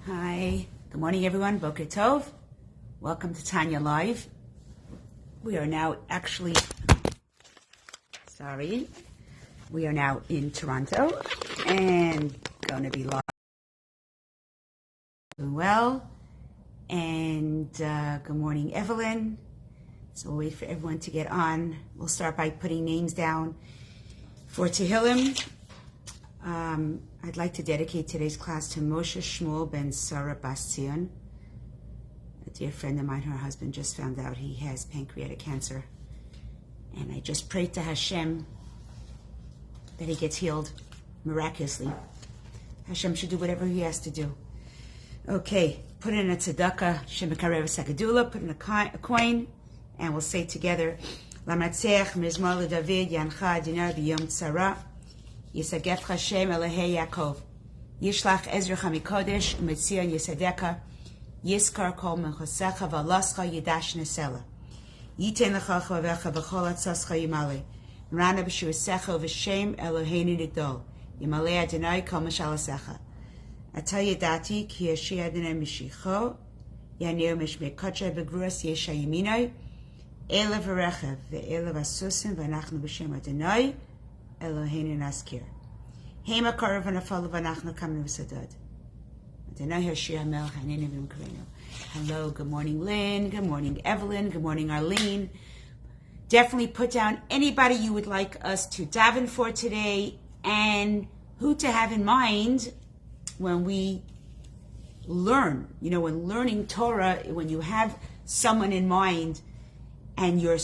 Hi, good morning everyone, Boker Tov. Welcome to Tanya Live. We are now we are now in Toronto and going to be live. Doing well. And good morning, Evelyn. So we'll wait for everyone to get on. We'll start by putting names down for Tehillim. I'd like to dedicate today's class to Moshe Shmuel ben Sarah Bastian, a dear friend of mine. Her husband just found out he has pancreatic cancer. And I just prayed to Hashem that he gets healed miraculously. Hashem should do whatever he has to do. Okay, put in a tzedakah, shemikarev sakadula, put in a coin, and we'll say together, Lamatzeach mizmor leDavid yancha dinar b'yom tzara. Yisagef Hashem Elahei Yaakov. Yishlach Ezracha Mikodesh Umetzion Yisadeka. Yiskar Kol Mechosecha Valascha Yidash Nesela. Yiten Lecha Chavavecha V'chol Atzascha Yimale. Rana B'shuasecha V'shem Eloheinu Nigdol. Yimalei Adonai Kol Mashalasecha. Ata Yedati Ki Yashi Adonai Mishicho. Yanir Mishmei Kocha B'gruas Yesha Yiminai. Ela V'rechev Ve'ela V'asusim V'anachnu B'shem Adonai Eloheinu Naskir. Hema Karav Anafal Vanachnu Kamnu V'Sadad. Adonai Hashir Hamel Hanenu V'Mkarenu. Hello, good morning, Lynn. Good morning, Evelyn. Good morning, Arlene. Definitely put down anybody you would like us to daven for today and who to have in mind when we learn. You know, when learning Torah, when you have someone in mind and your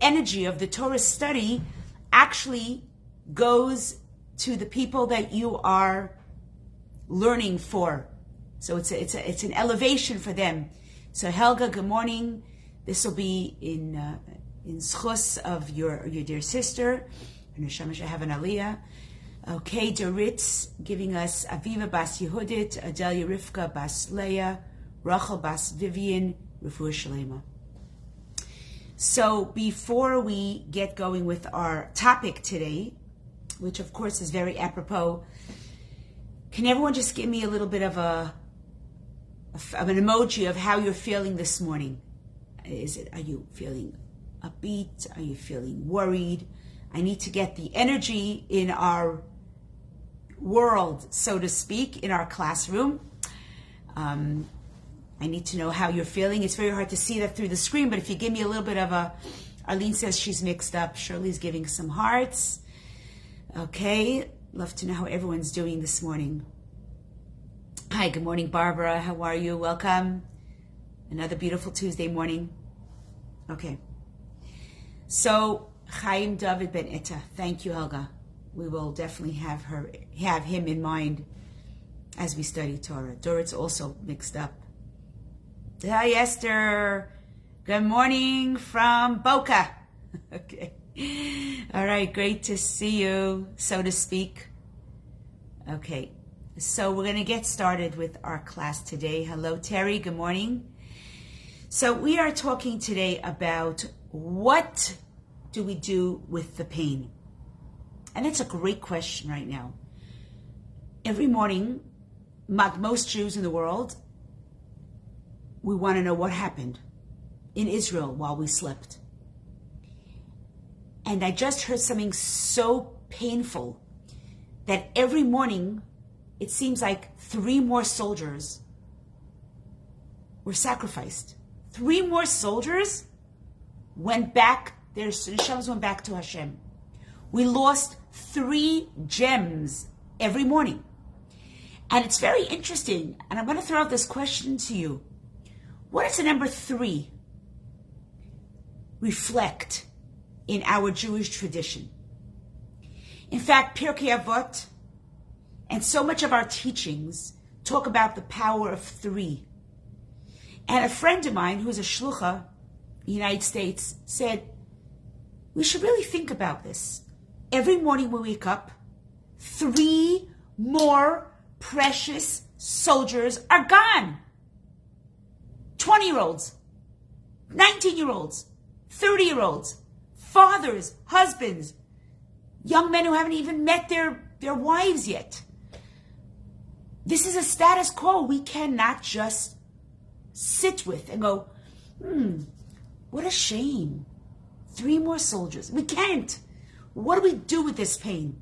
energy of the Torah study actually goes to the people that you are learning for. So it's an elevation for them. So Helga, good morning. This will be in schus of your dear sister. And Neshama should have an aliyah. Okay, Doritz giving us Aviva Bas Yehudit, Adelia Rivka Bas Leah, Rachel Bas Vivian, Refuah Shalema. So before we get going with our topic today, which of course is very apropos, can everyone just give me a little bit of an emoji of how you're feeling this morning? Are you feeling upbeat? Are you feeling worried? I need to get the energy in our world, so to speak, in our classroom. I need to know how you're feeling. It's very hard to see that through the screen, but if you give me a little bit of Arlene says she's mixed up. Shirley's giving some hearts. Okay, love to know how everyone's doing this morning. Hi, good morning, Barbara. How are you? Welcome. Another beautiful Tuesday morning. Okay. So, Chaim David Ben Etta. Thank you, Helga. We will definitely have him in mind as we study Torah. Dorit's also mixed up. Hi, Esther. Good morning from Boca. Okay. All right, great to see you, so to speak. Okay, so we're going to get started with our class today. Hello, Terry. Good morning. So we are talking today about what do we do with the pain? And it's a great question right now. Every morning, like most Jews in the world, we want to know what happened in Israel while we slept. And I just heard something so painful that every morning it seems like 3 more soldiers were sacrificed. 3 more soldiers went back, their neshamos went back to Hashem. We lost 3 gems every morning. And it's very interesting, and I'm going to throw out this question to you. What does the number 3 reflect in our Jewish tradition? In fact, Pirkei Avot and so much of our teachings talk about the power of 3. And a friend of mine who's a shlucha in the United States said, we should really think about this. Every morning we wake up, 3 more precious soldiers are gone. 20-year-olds, 19-year-olds, 30-year-olds, fathers, husbands, young men who haven't even met their wives yet. This is a status quo we cannot just sit with and go, what a shame. 3 more soldiers. We can't. What do we do with this pain?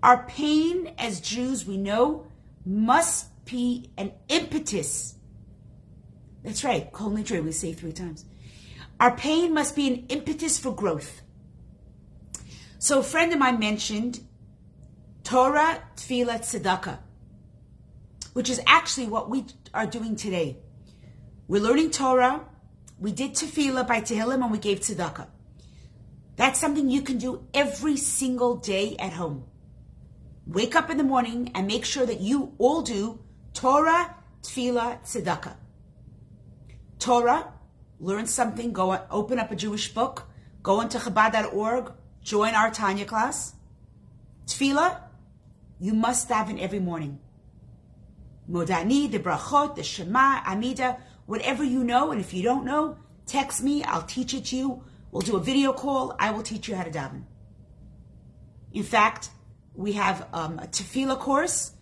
Our pain as Jews, we know, must be an impetus. That's right. Kol Nidre, we say 3 times. Our pain must be an impetus for growth. So a friend of mine mentioned Torah, Tefillah, Tzedakah, which is actually what we are doing today. We're learning Torah. We did Tefillah by Tehillim and we gave Tzedakah. That's something you can do every single day at home. Wake up in the morning and make sure that you all do Torah, Tefillah, Tzedakah. Torah, learn something, go open up a Jewish book, go into Chabad.org, join our Tanya class. Tefillah, you must daven every morning. Modani, the brachot, the Shema, Amida, whatever you know, and if you don't know, text me, I'll teach it to you. We'll do a video call, I will teach you how to daven. In fact, we have a Tefillah course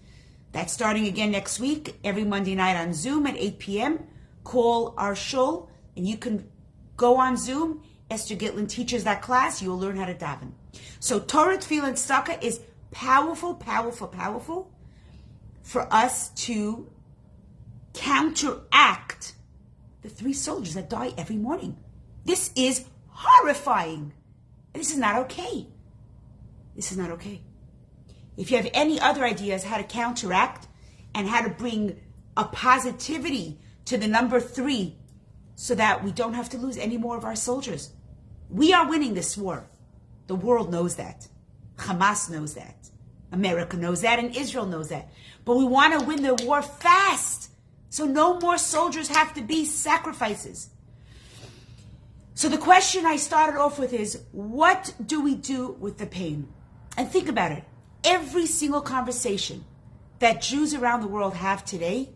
that's starting again next week, every Monday night on Zoom at 8 p.m. Call our shul, and you can go on Zoom. Esther Gitlin teaches that class. You will learn how to daven. So Torah, Tefillah, and Tzedakah is powerful, powerful, powerful for us to counteract the 3 soldiers that die every morning. This is horrifying. This is not okay. This is not okay. If you have any other ideas how to counteract and how to bring a positivity to the number 3 so that we don't have to lose any more of our soldiers. We are winning this war. The world knows that. Hamas knows that. America knows that, and Israel knows that. But we want to win the war fast, so no more soldiers have to be sacrifices. So the question I started off with is, what do we do with the pain? And think about it. Every single conversation that Jews around the world have today,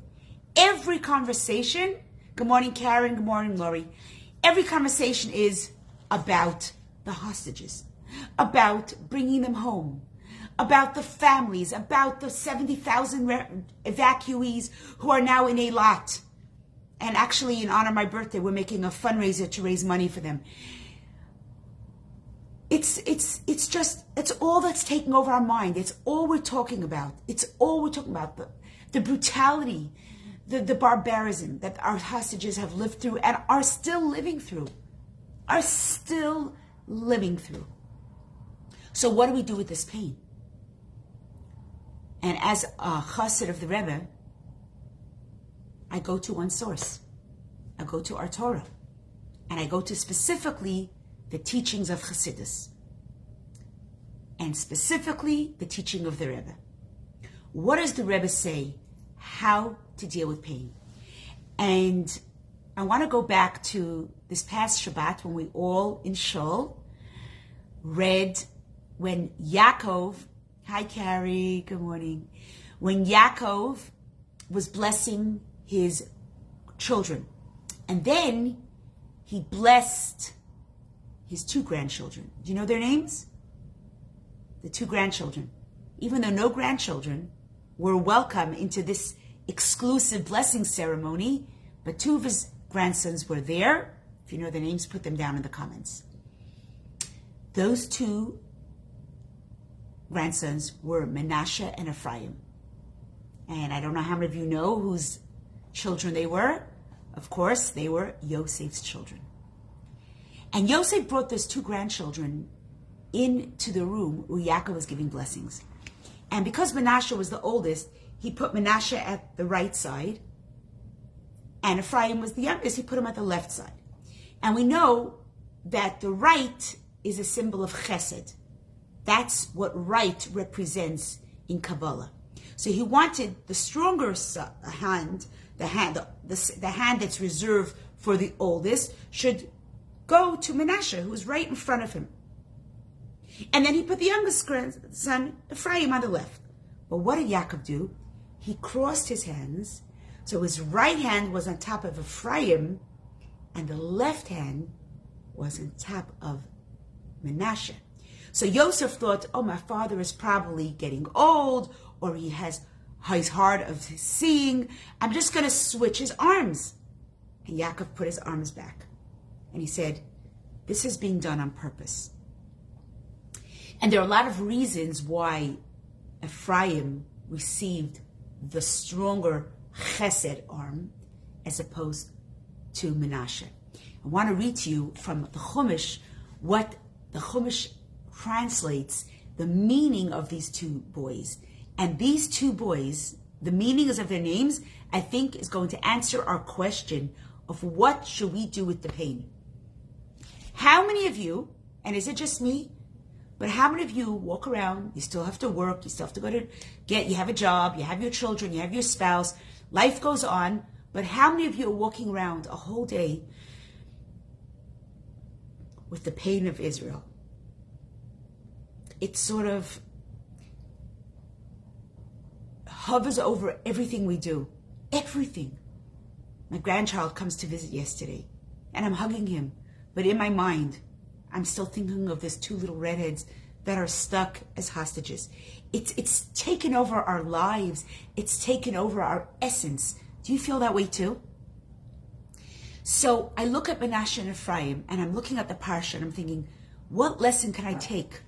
every conversation, good morning Karen, good morning Lori, every conversation is about the hostages, about bringing them home, about the families, about the 70,000 evacuees who are now in Eilat. And actually, in honor of my birthday, we're making a fundraiser to raise money for them. It's all that's taking over our mind. It's all we're talking about. It's all we're talking about. The brutality, the barbarism that our hostages have lived through and are still living through. So what do we do with this pain? And as a chassid of the Rebbe, I go to one source. I go to our Torah. And I go to specifically the teachings of Chassidus. And specifically the teaching of the Rebbe. What does the Rebbe say? How to deal with pain? And I want to go back to this past Shabbat when we all in Shul read when Yaakov, hi Carrie, good morning. When Yaakov was blessing his children. And then he blessed his 2 grandchildren. Do you know their names? The 2 grandchildren. Even though no grandchildren were welcome into this exclusive blessing ceremony, but 2 of his grandsons were there. If you know their names, put them down in the comments. Those 2 grandsons were Menashe and Ephraim. And I don't know how many of you know whose children they were. Of course, they were Yosef's children. And Yosef brought those 2 grandchildren into the room where Yaakov was giving blessings. And because Menashe was the oldest, he put Menashe at the right side. And Ephraim was the youngest, he put him at the left side. And we know that the right is a symbol of chesed. That's what right represents in Kabbalah. So he wanted the stronger hand, the hand that's reserved for the oldest, should go to Menashe, who was right in front of him. And then he put the youngest grandson, Ephraim, on the left. But what did Yaakov do? He crossed his hands, so his right hand was on top of Ephraim, and the left hand was on top of Menashe. So Yosef thought, oh, my father is probably getting old, or he has he's hard of seeing. I'm just going to switch his arms. And Yaakov put his arms back. And he said, this is being done on purpose. And there are a lot of reasons why Ephraim received the stronger chesed arm as opposed to Menashe. I want to read to you from the Chumash what the Chumash translates the meaning of these two boys. And these two boys, the meanings of their names, I think is going to answer our question of what should we do with the pain. How many of you, and is it just me, but how many of you walk around, you still have to work, you still have to go to you have a job, you have your children, you have your spouse, life goes on, but how many of you are walking around a whole day with the pain of Israel? It sort of hovers over everything we do. Everything. My grandchild comes to visit yesterday, and I'm hugging him. But in my mind, I'm still thinking of these two little redheads that are stuck as hostages. It's taken over our lives. It's taken over our essence. Do you feel that way too? So I look at Menashe and Ephraim, and I'm looking at the parsha, and I'm thinking, what lesson can I take?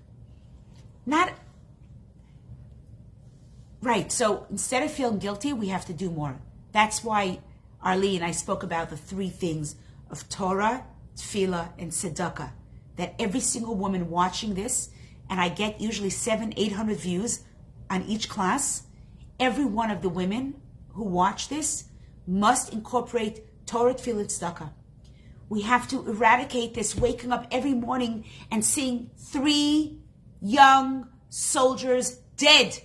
Right, so instead of feeling guilty, we have to do more. That's why Arlene, I spoke about the three things of Torah, Tefillah, and Tzedakah. That every single woman watching this, and I get usually 700-800 views on each class, every one of the women who watch this must incorporate Torah, Tefillah, Tzedakah. We have to eradicate this waking up every morning and seeing 3 young soldiers dead.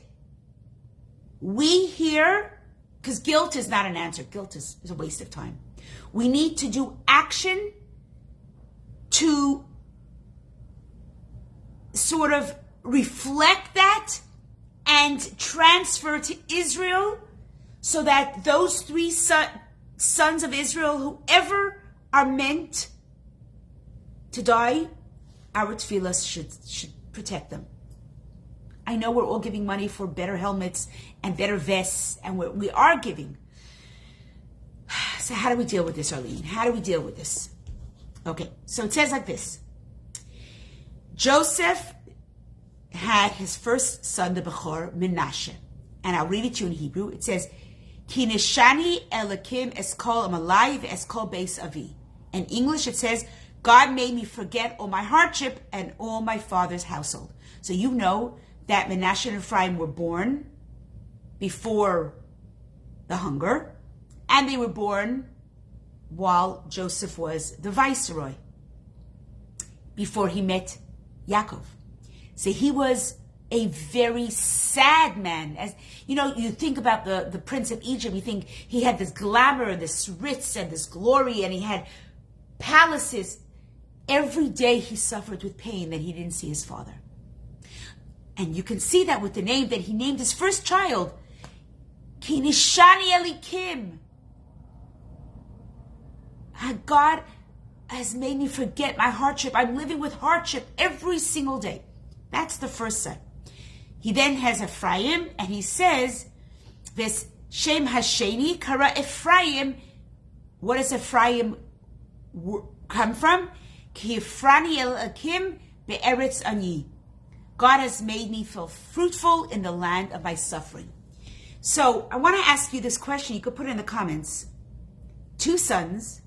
We here, because guilt is not an answer. Guilt is a waste of time. We need to do action to sort of reflect that and transfer to Israel so that those 3 sons of Israel, whoever are meant to die, our tefillah should protect them. I know we're all giving money for better helmets and better vests, and we are giving. So how do we deal with this, Arlene? How do we deal with this? Okay, so it says like this. Joseph had his first son, the Bechor, Menashe. And I'll read it to you in Hebrew. It says, Ki nishani Elokim eskol amalai ve'eskol beis avi. In English, it says, God made me forget all my hardship and all my father's household. So you know that Menashe and Ephraim were born before the hunger, and they were born while Joseph was the viceroy, before he met Yaakov. So he was a very sad man. As you know, you think about the prince of Egypt, you think he had this glamour, this ritz, and this glory, and he had palaces. Every day he suffered with pain that he didn't see his father. And you can see that with the name that he named his first child, Ki nishani Elikim. God has made me forget my hardship. I'm living with hardship every single day. That's the first son. He then has Ephraim, and he says, this Shem Hasheni Kara Ephraim. What does Ephraim come from? Ki Efrani Elikim be'eretz ani. God has made me feel fruitful in the land of my suffering. So I want to ask you this question. You could put it in the comments. 2 sons,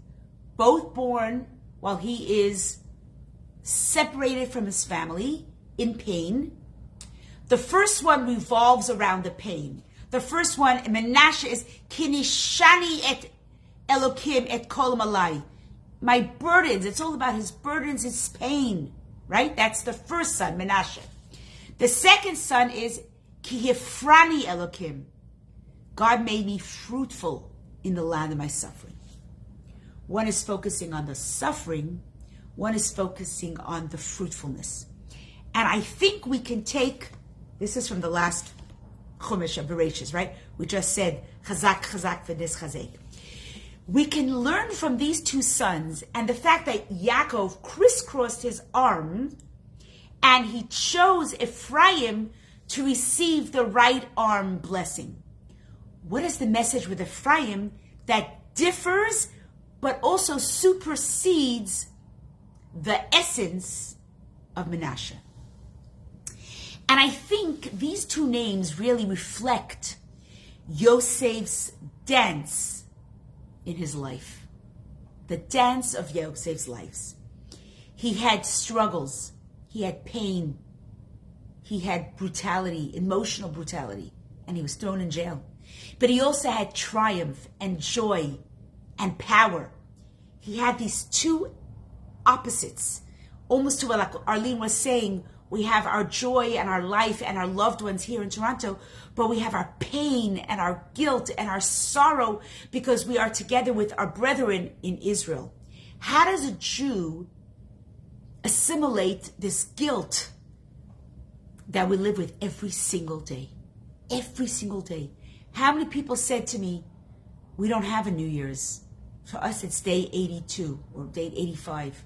both born while he is separated from his family in pain. The first one revolves around the pain. The first one, Menashe, is Kinishani et Elokim et kol malai. My burdens, it's all about his burdens, his pain, right? That's the first son, Menashe. The second son is Kihifrani Elokim. God made me fruitful in the land of my suffering. One is focusing on the suffering, one is focusing on the fruitfulness. And I think we can take, this is from the last Chumash of Bereshis, right? We just said, Chazak, Chazak, V'nis Chazek. We can learn from these 2 sons and the fact that Yaakov crisscrossed his arm and he chose Ephraim to receive the right arm blessing. what is the message with Ephraim that differs but also supersedes the essence of Menashe? And I think these two names really reflect Yosef's dance in his life. The dance of Yosef's life. He had struggles. He had pain. He had brutality, emotional brutality, and he was thrown in jail. But he also had triumph and joy and power. He had these two opposites, almost to what like Arlene was saying. We have our joy and our life and our loved ones here in Toronto, but we have our pain and our guilt and our sorrow because we are together with our brethren in Israel. How does a Jew assimilate this guilt that we live with every single day? Every single day. How many people said to me, we don't have a New Year's. For us, it's day 82 or day 85.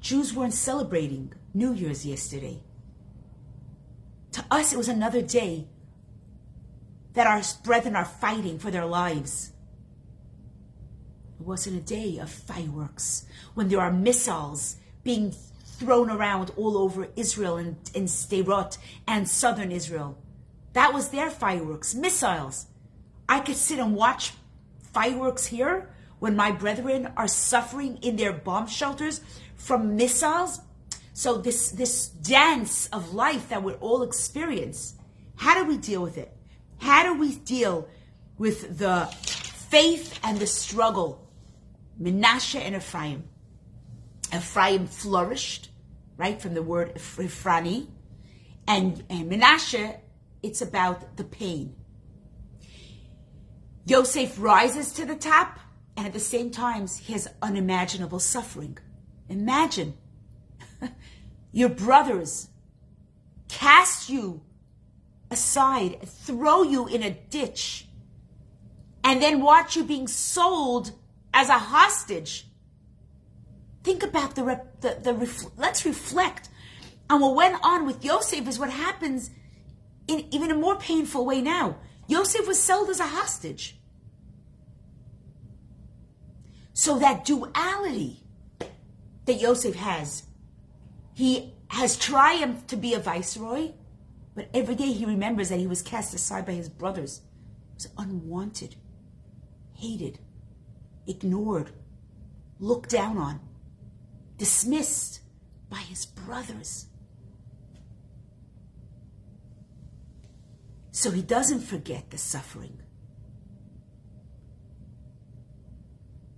Jews weren't celebrating New Year's yesterday. To us, it was another day that our brethren are fighting for their lives. It wasn't a day of fireworks when there are missiles being thrown around all over Israel and in Sderot and southern Israel. That was their fireworks, missiles. I could sit and watch fireworks here when my brethren are suffering in their bomb shelters from missiles. So this dance of life that we all experience, how do we deal with it? How do we deal with the faith and the struggle? Menashe and Ephraim. Ephraim flourished, right, from the word Ephrani. And Menashe, it's about the pain. Yosef rises to the top, and at the same time, he has unimaginable suffering. Imagine your brothers cast you aside, throw you in a ditch, and then watch you being sold as a hostage. Think about let's reflect on what went on with Yosef is what happens in even a more painful way now. Yosef was sold as a hostage. So that duality that Yosef has, he has triumphed to be a viceroy, but every day he remembers that he was cast aside by his brothers. He was unwanted, hated, ignored, looked down on, dismissed by his brothers. So he doesn't forget the suffering.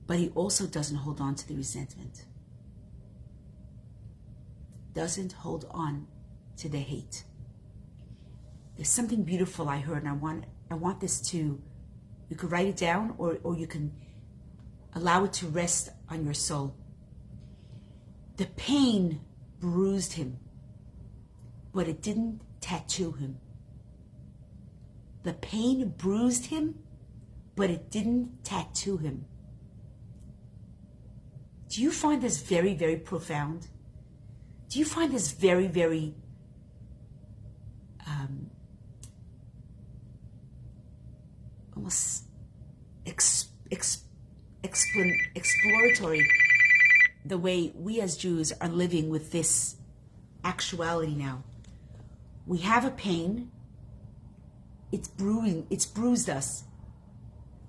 But he also doesn't hold on to the resentment. Doesn't hold on to the hate. There's something beautiful I heard, and I want this to, you could write it down or you can allow it to rest on your soul. The pain bruised him, but it didn't tattoo him. The pain bruised him, but it didn't tattoo him. Do you find this very, very profound? Do you find this very, very almost exploratory, the way we as Jews are living with this actuality now? We have a pain. It's bruised us,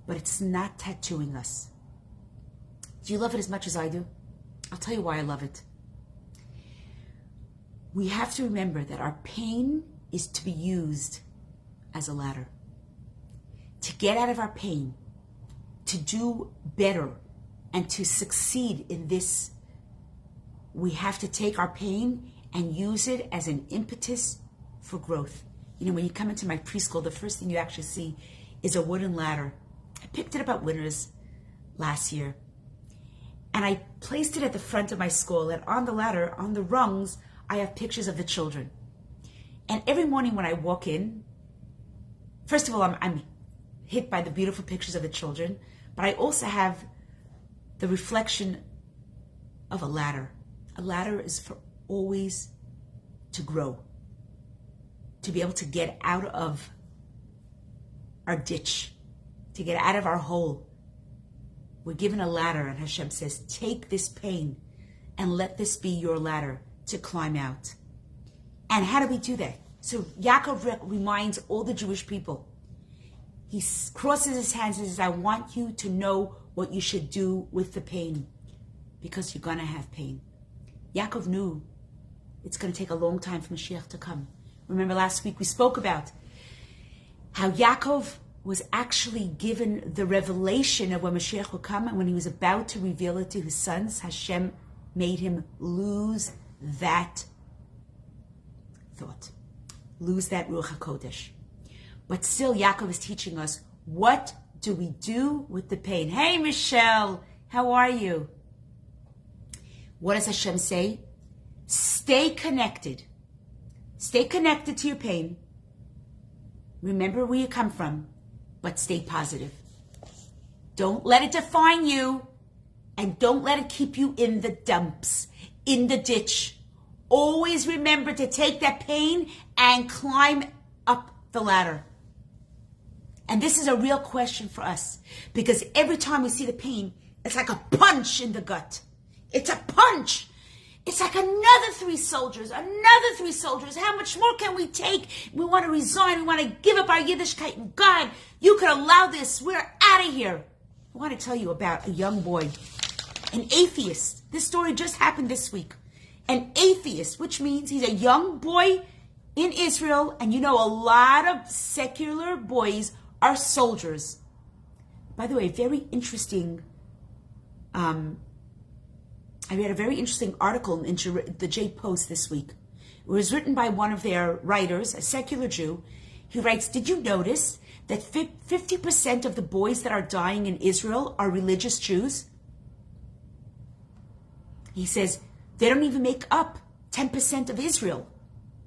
but it's not tattooing us. Do you love it as much as I do? I'll tell you why I love it. We have to remember that our pain is to be used as a ladder. To get out of our pain, to do better, and to succeed in this, we have to take our pain and use it as an impetus for growth. You know, when you come into my preschool, the first thing you actually see is a wooden ladder. I picked it up at Winners last year. And I placed it at the front of my school. And on the ladder, on the rungs, I have pictures of the children. And every morning when I walk in, first of all, I'm hit by the beautiful pictures of the children. But I also have the reflection of a ladder. A ladder is for always to grow. To be able to get out of our ditch, to get out of our hole. We're given a ladder, and Hashem says, take this pain and let this be your ladder to climb out. And how do we do that? So Yaakov reminds all the Jewish people. He crosses his hands and says, I want you to know what you should do with the pain, because you're going to have pain. Yaakov knew it's going to take a long time for Mashiach to come. Remember last week we spoke about how Yaakov was actually given the revelation of when Mashiach would come, and when he was about to reveal it to his sons, Hashem made him lose that thought, lose that Ruach HaKodesh. But still, Yaakov is teaching us, what do we do with the pain? Hey, Michelle, how are you? What does Hashem say? Stay connected. Stay connected to your pain. Remember where you come from, but stay positive. Don't let it define you, and don't let it keep you in the dumps, in the ditch. Always remember to take that pain and climb up the ladder. And this is a real question for us, because every time we see the pain, it's like a punch in the gut. It's a punch. It's like another three soldiers. How much more can we take? We want to resign. We want to give up our Yiddishkeit. And God, you could allow this. We're out of here. I want to tell you about a young boy, an atheist. This story just happened this week. An atheist, which means he's a young boy in Israel. And you know, a lot of secular boys are soldiers. By the way, very interesting. I read a very interesting article in the J Post this week. It was written by one of their writers, a secular Jew. He writes, did you notice that 50% of the boys that are dying in Israel are religious Jews? He says, they don't even make up 10% of Israel.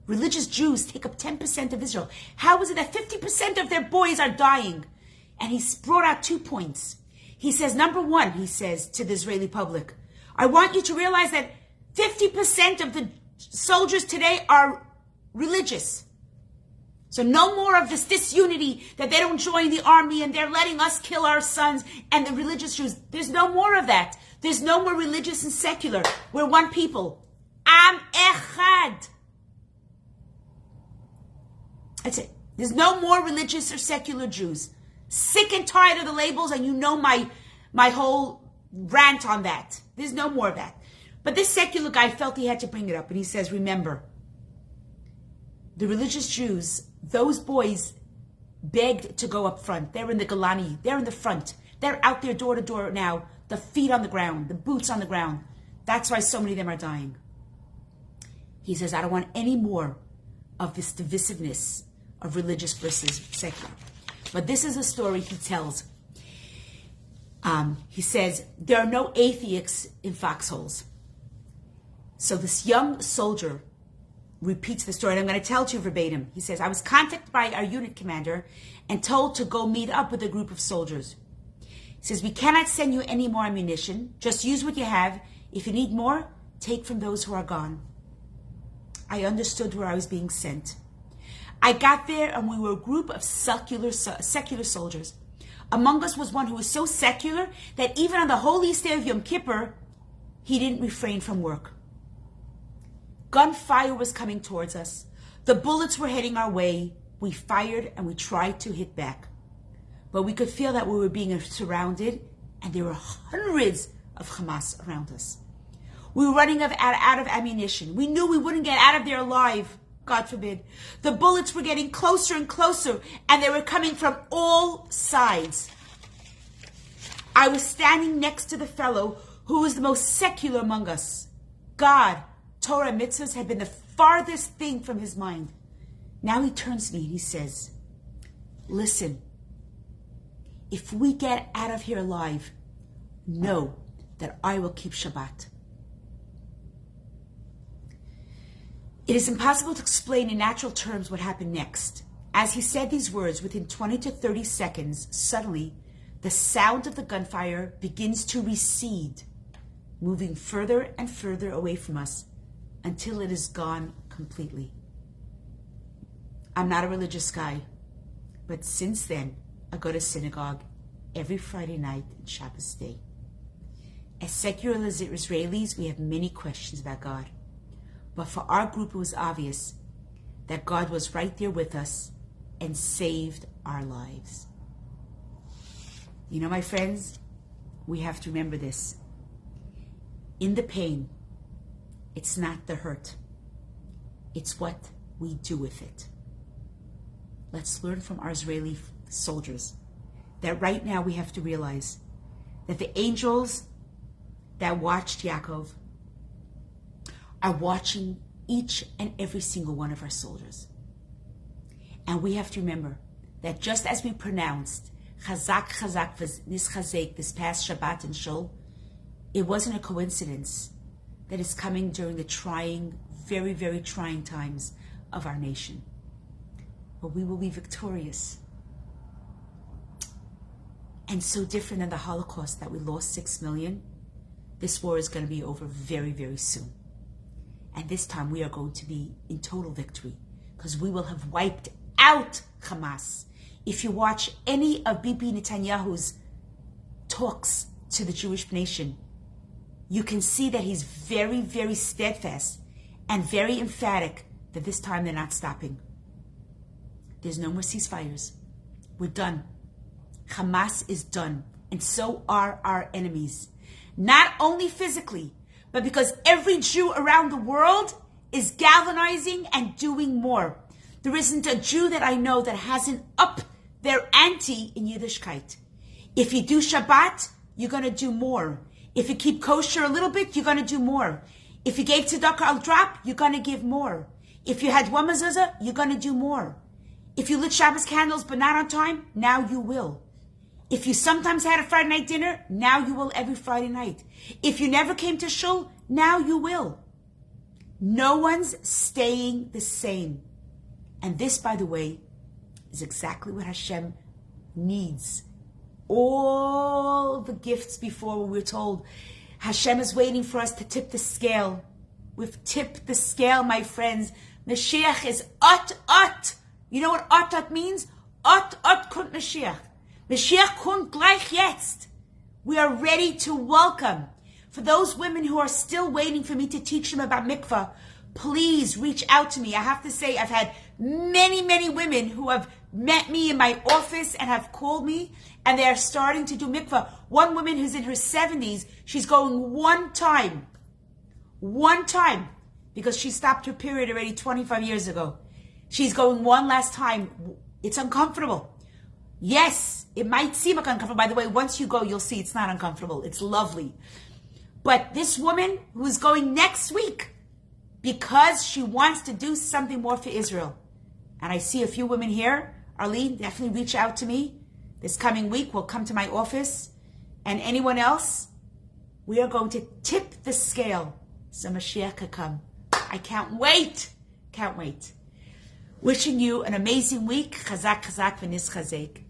Religious Jews take up 10% of Israel. How is it that 50% of their boys are dying? And he's brought out 2 points. He says, number one, he says to the Israeli public, I want you to realize that 50% of the soldiers today are religious. So no more of this disunity that they don't join the army and they're letting us kill our sons and the religious Jews. There's no more of that. There's no more religious and secular. We're one people. Am echad. That's it. There's no more religious or secular Jews. Sick and tired of the labels, and you know my whole rant on that. There's no more of that. But this secular guy felt he had to bring it up, and he says, remember, the religious Jews, those boys begged to go up front. They're in the Golani. They're in the front. They're out there door to door now, the feet on the ground, the boots on the ground. That's why so many of them are dying. He says, I don't want any more of this divisiveness of religious versus secular. But this is a story he tells. He says, there are no atheists in foxholes. So this young soldier repeats the story, and I'm going to tell it to you verbatim. He says, I was contacted by our unit commander and told to go meet up with a group of soldiers. He says, we cannot send you any more ammunition. Just use what you have. If you need more, take from those who are gone. I understood where I was being sent. I got there, and we were a group of secular soldiers. Among us was one who was so secular that even on the holiest day of Yom Kippur, he didn't refrain from work. Gunfire was coming towards us. The bullets were heading our way. We fired and we tried to hit back. But we could feel that we were being surrounded, and there were hundreds of Hamas around us. We were running out of ammunition. We knew we wouldn't get out of there alive. God forbid. The bullets were getting closer and closer, and they were coming from all sides. I was standing next to the fellow who was the most secular among us. God, Torah, mitzvahs had been the farthest thing from his mind. Now he turns to me and he says, listen, if we get out of here alive, know that I will keep Shabbat. It is impossible to explain in natural terms what happened next. As he said these words, within 20 to 30 seconds, suddenly, the sound of the gunfire begins to recede, moving further and further away from us until it is gone completely. I'm not a religious guy, but since then, I go to synagogue every Friday night and Shabbos day. As secular as Israelis, we have many questions about God. But for our group, it was obvious that God was right there with us and saved our lives. You know, my friends, we have to remember this. In the pain, it's not the hurt. It's what we do with it. Let's learn from our Israeli soldiers that right now we have to realize that the angels that watched Yaakov are watching each and every single one of our soldiers. And we have to remember that just as we pronounced Chazak, Chazak, Nischazek this past Shabbat and Shul, it wasn't a coincidence that it's coming during the trying, very, very trying times of our nation. But we will be victorious. And so different than the Holocaust that we lost 6 million, this war is going to be over very, very soon. And this time we are going to be in total victory because we will have wiped out Hamas. If you watch any of Bibi Netanyahu's talks to the Jewish nation, you can see that he's very, very steadfast and very emphatic that this time they're not stopping. There's no more ceasefires. We're done. Hamas is done. And so are our enemies. Not only physically, but because every Jew around the world is galvanizing and doing more. There isn't a Jew that I know that hasn't upped their ante in Yiddishkeit. If you do Shabbat, you're going to do more. If you keep kosher a little bit, you're going to do more. If you gave tzedakah a drop, you're going to give more. If you had one mezuzah, you're going to do more. If you lit Shabbos candles but not on time, now you will. If you sometimes had a Friday night dinner, now you will every Friday night. If you never came to shul, now you will. No one's staying the same. And this, by the way, is exactly what Hashem needs. All the gifts before we were told Hashem is waiting for us to tip the scale. We've tipped the scale, my friends. Mashiach is ot. You know what ot means? Ot kommt Mashiach. Mashiach kommt gleich jetzt. We are ready to welcome. For those women who are still waiting for me to teach them about mikvah, please reach out to me. I have to say, I've had many, many women who have met me in my office and have called me, and they are starting to do mikvah. One woman who's in her 70s, she's going one time, because she stopped her period already 25 years ago. She's going one last time. It's uncomfortable. Yes, it might seem uncomfortable. By the way, once you go, you'll see it's not uncomfortable. It's lovely. But this woman who's going next week, because she wants to do something more for Israel. And I see a few women here. Arlene, definitely reach out to me. This coming week, we'll come to my office. And anyone else, we are going to tip the scale so Mashiach could come. I can't wait. Wishing you an amazing week. Chazak, chazak, v'nischazek.